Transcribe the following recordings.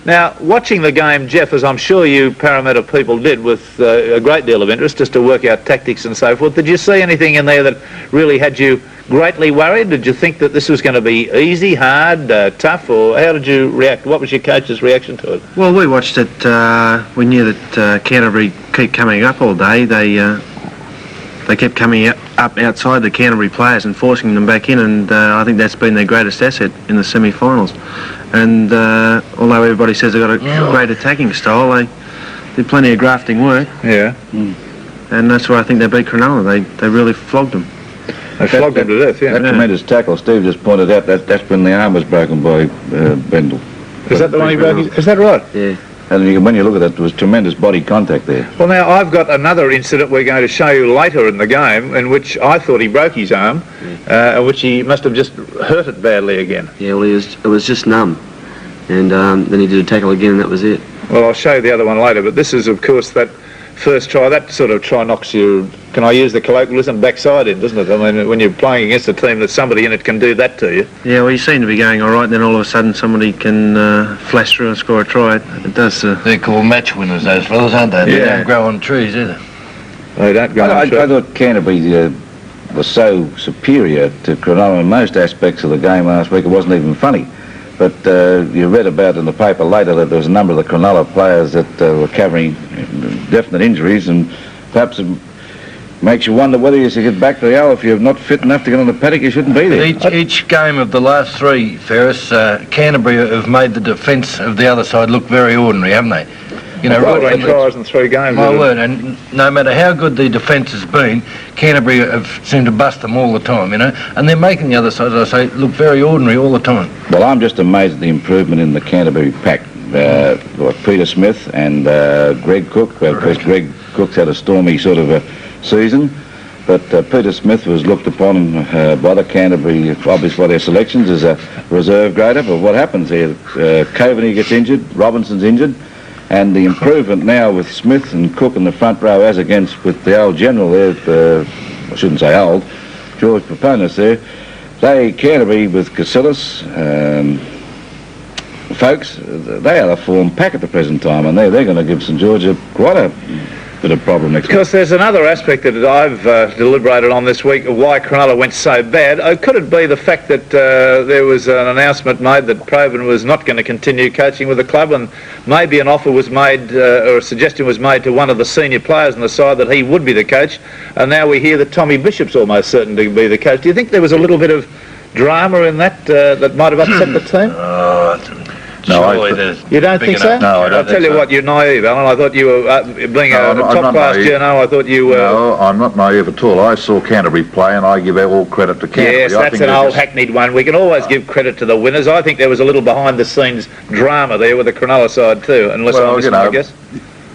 Now, watching the game, Jeff, as I'm sure you Parramatta people did with a great deal of interest, just to work out tactics and so forth, did you see anything in there that really had you greatly worried? Did you think that this was going to be easy, hard, tough, or how did you react? What was your coach's reaction to it? Well, we watched it. We knew that Canterbury keep coming up all day. They kept coming up outside the Canterbury players and forcing them back in, and I think that's been their greatest asset in the semi-finals. And although everybody says they've got a great attacking style, they did plenty of grafting work. Yeah. And that's why I think they beat Cronulla. They really flogged them. They flogged them to death, yeah. That tremendous tackle Steve just pointed out, that's when the arm was broken by Bendel. Is that the one he broke? Is that right? Yeah. And when you look at it, there was tremendous body contact there. Well, now, I've got another incident we're going to show you later in the game in which I thought he broke his arm, in which he must have just hurt it badly again. Yeah, well, it was just numb. And then he did a tackle again, and that was it. Well, I'll show you the other one later, but this is, of course, that first try. That sort of try knocks you, can I use the colloquialism, backside in, doesn't it? I mean, when you're playing against a team that somebody in it can do that to you. Yeah, well, you seem to be going all right, and then all of a sudden somebody can flash through and score a try. It does. They're called match winners, those fellas, aren't they? They don't grow on trees either. They don't grow on trees. I thought Canterbury was so superior to Cronulla in most aspects of the game last week, it wasn't even funny. But you read about in the paper later that there was a number of the Cronulla players that were covering definite injuries, and perhaps it makes you wonder whether you should get back to the if you're not fit enough to get on the paddock, you shouldn't be there. Each game of the last three, Ferris, Canterbury have made the defence of the other side look very ordinary, haven't they? You know, 14 tries in 3 games. My word, and no matter how good the defence has been, Canterbury have seemed to bust them all the time, you know, and they're making the other side, as I say, look very ordinary all the time. Well, I'm just amazed at the improvement in the Canterbury pack. Peter Smith and Greg Cook. Of course, Greg Cook's had a stormy sort of a season, but Peter Smith was looked upon by the Canterbury, obviously by their selections, as a reserve grader. But what happens here? Coveney gets injured, Robinson's injured, and the improvement now with Smith and Cook in the front row, as against with the old general there, I shouldn't say old, George Paponis there. Canterbury with Casillas, folks, they are a form pack at the present time, and they're going to give St George quite a bit of problem next week. Because there's another aspect that I've deliberated on this week of why Cronulla went so bad. Could it be the fact that there was an announcement made that Provan was not going to continue coaching with the club, and maybe an offer was made or a suggestion was made to one of the senior players on the side that he would be the coach, and now we hear that Tommy Bishop's almost certain to be the coach. Do you think there was a little bit of drama in that that might have upset the team? No, you don't think so? No, I don't. I'll tell you what, you're naive, Alan. I thought you were being a top-class journo. I thought you were. No, I'm not naive at all. I saw Canterbury play, and I give all credit to Canterbury. Yes, that's an old hackneyed one. We can always give credit to the winners. I think there was a little behind-the-scenes drama there with the Cronulla side too, unless I'm missing, I guess.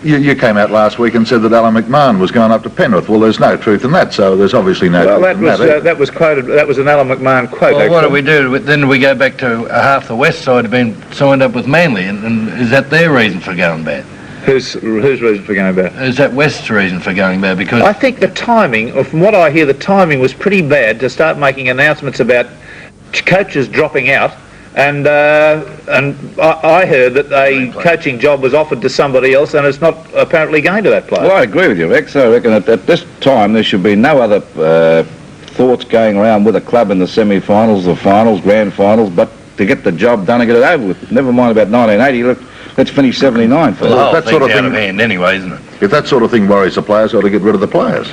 You came out last week and said that Alan McMahon was going up to Penrith. Well, there's no truth in that, so there's obviously no truth in that. That was quoted. That was an Alan McMahon quote. Well, what do we do? Then we go back to half the west side have been signed up with Manly, and is that their reason for going bad? Whose reason for going bad? Is that West's reason for going bad? Because I think the timing, from what I hear, the timing was pretty bad to start making announcements about coaches dropping out. And I heard that a coaching job was offered to somebody else, and it's not apparently going to that player. Well, I agree with you, Rex. I reckon at this time there should be no other thoughts going around with a club in the semi-finals, the finals, grand finals, but to get the job done and get it over with. Never mind about 1980. Let's finish 79 first. Well, that sort of thing out of hand anyway, isn't it? If that sort of thing worries the players, ought to get rid of the players.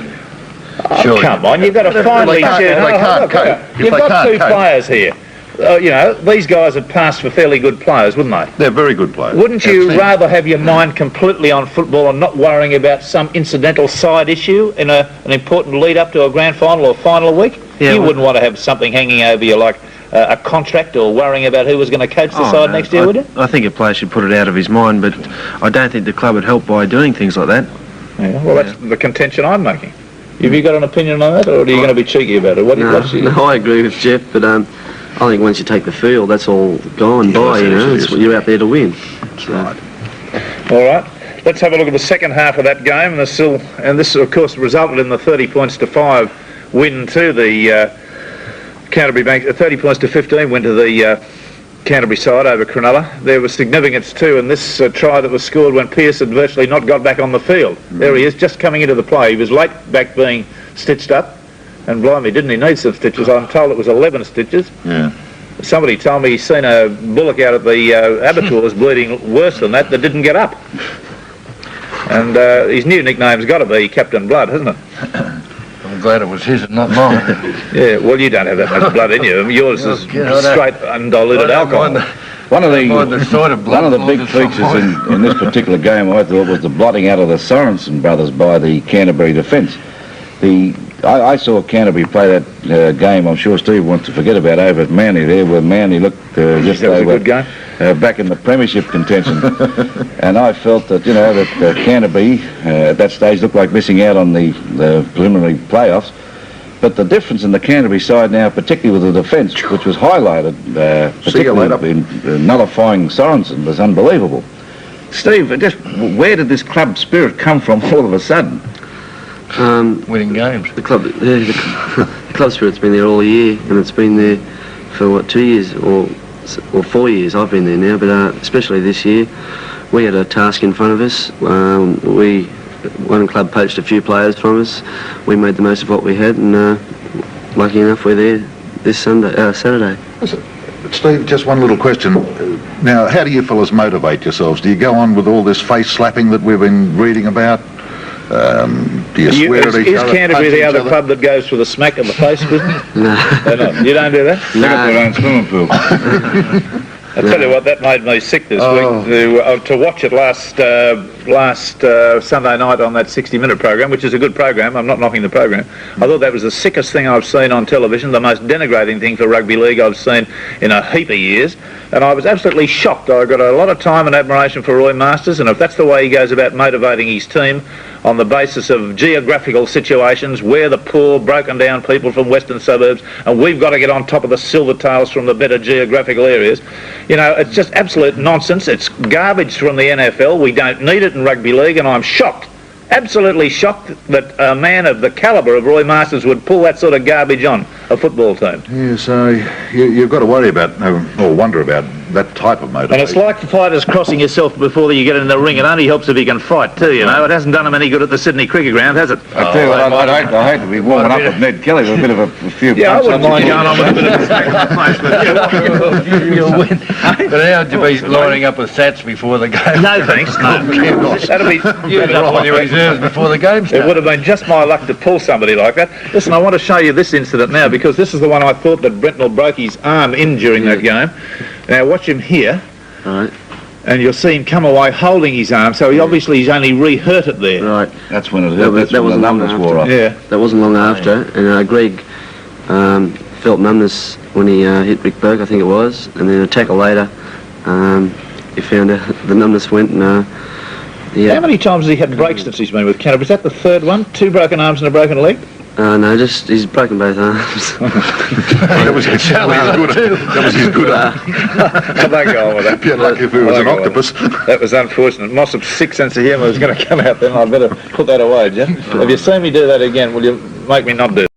Sure. Come on, you've got to finally choose. You've got two players here. You know, these guys have passed for fairly good players, wouldn't they? They're very good players. Wouldn't you rather have your mind completely on football and not worrying about some incidental side issue in an important lead up to a grand final or final week? Yeah, you wouldn't want to have something hanging over you like a contract or worrying about who was going to coach the side next year, would you? I think a player should put it out of his mind, but I don't think the club would help by doing things like that. Yeah, well, that's the contention I'm making. Have you got an opinion on that, or are you going to be cheeky about it? No, I agree with Jeff, but I think once you take the field, that's all gone by, you know. You're out there to win. That's right. All right. Let's have a look at the second half of that game. And this, of course, resulted in the 30-5 win to the Canterbury Bank. 30 points to 15 win to the Canterbury side over Cronulla. There was significance too in this try that was scored when Pearce had virtually not got back on the field. There he is, just coming into the play. He was late back being stitched up, and blimey, didn't he need some stitches? I'm told it was 11 stitches. Yeah. Somebody told me he's seen a bullock out at the abattoirs bleeding worse than that didn't get up. And his new nickname's got to be Captain Blood, hasn't it? I'm glad it was his and not mine. Yeah, well, you don't have that much blood in you. Yours is straight undiluted alcohol. One of the big just features in this particular game, I thought, was the blotting out of the Sorensen brothers by the Canterbury defence. I saw Canterbury play that game. I'm sure Steve wants to forget about over at Manly there, where Manly looked just that was a good game. Back in the premiership contention. And I felt that, that Canterbury at that stage looked like missing out on the preliminary playoffs. But the difference in the Canterbury side now, particularly with the defence, which was highlighted, particularly in nullifying Sorensen, was unbelievable. Steve, where did this club spirit come from all of a sudden? winning games. The club spirit's been there all year, and it's been there for 2 years or 4 years. I've been there now, but especially this year, we had a task in front of us. One club poached a few players from us. We made the most of what we had, and lucky enough, we're there this Saturday. Steve, just one little question. Now, how do you fellas motivate yourselves? Do you go on with all this face slapping that we've been reading about? Do you swear at each other? Is Canterbury the other club that goes for the smack of the face business? No. You don't do that? They got their own swimming pool. I tell you what, that made me sick this week to watch it last Sunday night on that 60-minute program, which is a good program. I'm not knocking the program. I thought that was the sickest thing I've seen on television, the most denigrating thing for rugby league I've seen in a heap of years, and I was absolutely shocked. I got a lot of time and admiration for Roy Masters, and if that's the way he goes about motivating his team on the basis of geographical situations, we're the poor, broken down people from western suburbs, and we've got to get on top of the silvertails from the better geographical areas. You know, it's just absolute nonsense. It's garbage from the NFL. We don't need it in rugby league, and I'm shocked, absolutely shocked that a man of the calibre of Roy Masters would pull that sort of garbage on a football team. Yeah, so you've got to worry about, or wonder about, that type of motivation. And it's like the fighters crossing yourself before you get in the ring. It only helps if you can fight too, you know. It hasn't done him any good at the Sydney Cricket Ground, has it? I tell you what, I hate to be warming up with Ned Kelly with a bit of a few Yeah, I wouldn't mind punch-ups. going on with a bit of a You'll win. But how'd you be lining up with Sats before the game? No thanks, no. That'd be... Use up all your reserves before the game It starts. would have been just my luck to pull somebody like that. Listen, I want to show you this incident now, because this is the one I thought that Brentnell broke his arm in during that game. Now watch him here. Right. And you'll see him come away holding his arm, so he's only re-hurt it there. Right. That's when the numbness wore off. Yeah. That wasn't long after, and Greg felt numbness when he hit Rick Burke, I think it was, and then a tackle later, he found out the numbness went, and yeah. How many times has he had breaks since he's been with Canterbury? Is that the third one? 2 broken arms and a broken leg? No, just he's broken both arms. That was his good arm. I don't go on with that. If you're lucky if it was an octopus. That was unfortunate. Mossop's sick sense of humour was going to come out then. I'd better put that away, Jim. If you see me do that again, will you make me not do it?